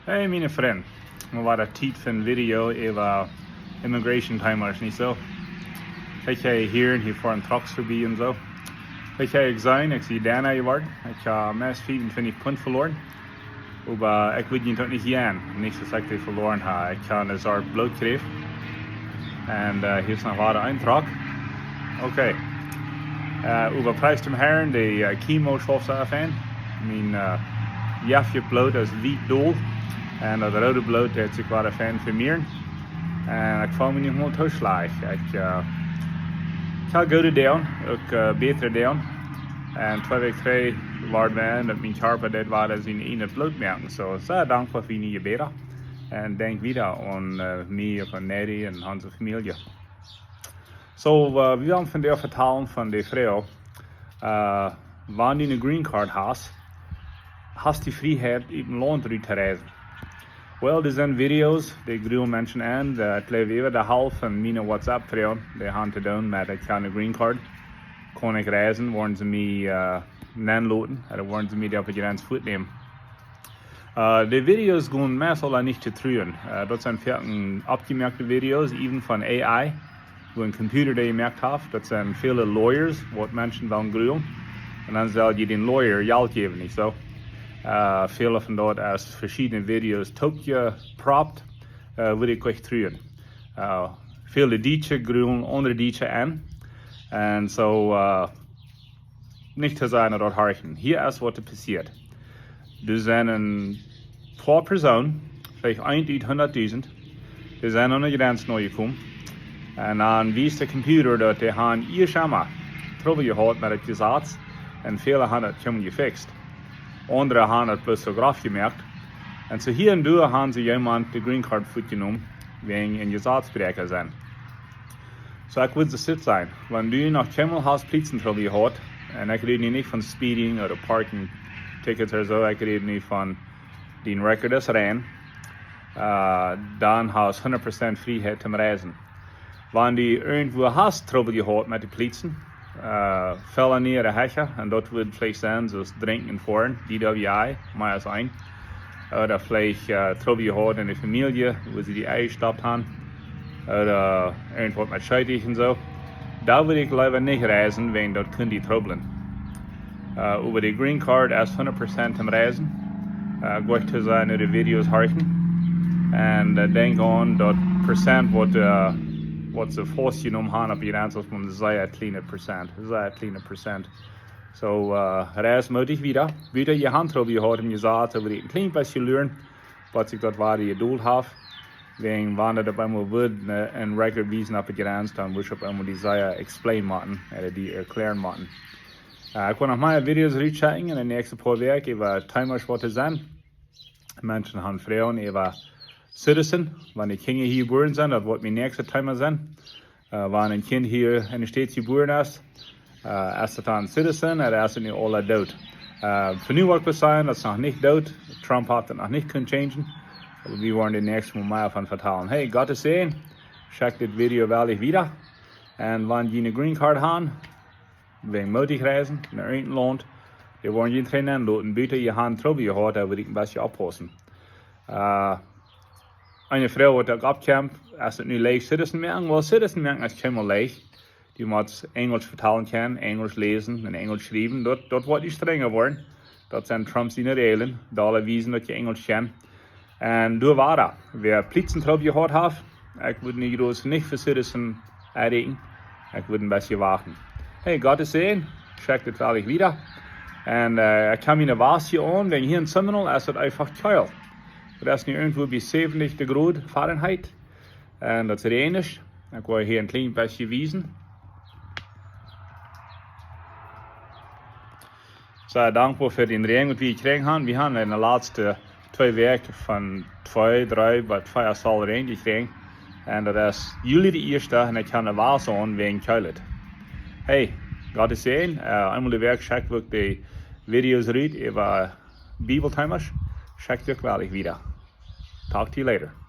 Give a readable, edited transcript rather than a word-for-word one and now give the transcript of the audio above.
Hey miene vriend, we waren tijd van video over immigration timers, niet zo? Ik ga hier voor een trucks voorbij en zo. Ik ga zijn, ik zie daarna geworden. Ik heb meest 25 punten verloren. Maar ik weet niet gaan. Niet dat ik die verloren heb. Ik heb een soort bloed gekregen. En hier is nog wat een truck. Oké. Over prijs te heren, de chemo schofte af aan. Mijn jafje bloed is wit doel. En dat rode bloed heeft zich wat van vermeerd. En ik voel me niet helemaal toeslagen. Ik ga goed doen, ook beter doen. En 2 weken geleden waren we dat mijn karper dit was in het bloed merken. So, zeer dankbaar voor je beter. En denk weer aan mij, aan Neddy en onze familie. So, we willen vandaag vertellen van de vrouw. Wanneer je een Greencard hast die vrijheid in een land te reizen. Wel, er zijn video's die groeien mensen aan. Ik leef even de helft van mijn WhatsApp-vrouwen die gaan te doen met ik heb een Greencard. Kaun Eck Reisen, worden ze mij nanloten. En worden ze mij op de grens voet nemen. De video's gaan meestal niet te truien. Dat zijn veel opgemerkte video's, even van AI. Wo een computer die je merkt heeft. Dat zijn vele lawyers, wat mensen dan groeien. En dan zal je den lawyer geld geven, niet zo? Vele van dat als verschillende video's toegepropt, wil ik euch truien. Vele dietje groeien onder dietje aan. En zo, niet te zijn dat harken. Hier is wat er passiert. Er zijn een paar personen, vielleicht 100.000, die zijn aan de grens neu gekomen. En dan wist de computer dat die gaan hier samen trouble gehad met het gezet. En vele hebben het gewoon gefixt. Andere hebben het plus zo graf gemerkt. En zo hier en daar hebben ze iemand de Greencard voet genomen, wegen een gezetsbreker zijn. So ik wil ze zit zijn. Wanneer du nog kemmel hast Plitzentrouble gehad, en ik rede niet van speeding of parking tickets of zo, ik rede niet van die record is rein, dan hast 100% vrijheid te reizen. Wanneer du irgendwo hast Trouble gehad met de Plitzen, vallen neer de hekken, en dat wil vielleicht zijn, zoals drinken en voeren, DWI, maar zijn. Oder vielleicht Trouble gehad in de familie, wo sie die Eier gestoppt haben. Oder irgendwas mit Scheidig und so. Da würde ich lieber nicht reisen, wegen dort können die troublen. Über die Greencard ist 100% am Reisen. Gut zu sein, die Videos harken. Und denk an, dort Prozent, was sie vorgenommen haben, auf jeden Fall, man sehr kleine Prozent. So, reis mutig wieder. Wieder je Handtrobe gehad und gesagt, aber ich ein klein bisschen lernen, was ich dort war, die Geduld habe. Wegen wanneer dat einmal wird een record wiesen op de grens, dan wil ik einmal die Sache explain machen, oder die erklären machen. Ik wil nog meer video's rechecken in de nächste paar Weken over timers wat er zijn. Mensen gaan vragen over citizen, wanneer kinderen hier geboren zijn, dat wordt mijn nächste timer zijn. Wanneer een kind hier in de States geboren is het dan een citizen, oder is het nu al dood? Voor nu wil ik zeggen, dat is nog niet dood. Trump had het nog niet kunnen changen. Wir wollen den nächsten Mal von vertellen. Hey, Gott ist sehen. Check das Video wellig wieder. Und wenn Sie eine Green Card haben, wegen mutig reisen, naar een land, die wollen je geen aanloten. Beter je hand trouble gehad, daar wil ik een beetje oppassen. Eine Frau hat auch abgekämpft, als het nu leicht Citizen merken. Well, Citizen merken is helemaal leicht. Die moet Engels vertalen können, Engels lesen en Engels schrijven. Dat wordt niet strenger worden. Dat zijn Trumps die regeln. Da alle wiesen dat je Engels kent. En door war dat. Wer Plitzentrouble gehad heeft, ik wil niet voor Citizen uitrekenen. Ik wil een beetje wachten. Hey, Gott ist sehen. Check dit wel wieder. En ik kan me wasje aan, wegen hier in Seminole is het einfach koud. Dat is nu irgendwo bij 70 Grad Fahrenheit. En dat is reinisch. Ik wil hier een klein beetje wiesen. Zeer dankbaar voor de regen wat we gekregen hebben. We hebben in de laatste 2 weken van 2, 3, wat 4 zal regen gekregen. En dat is jullie de eerste en ik kan er was aan wegen koud. Hey, Gott ist sehen. Einmal de week check ik de video's uit over Bibeltimers. Check je wel wieder. Talk to you later.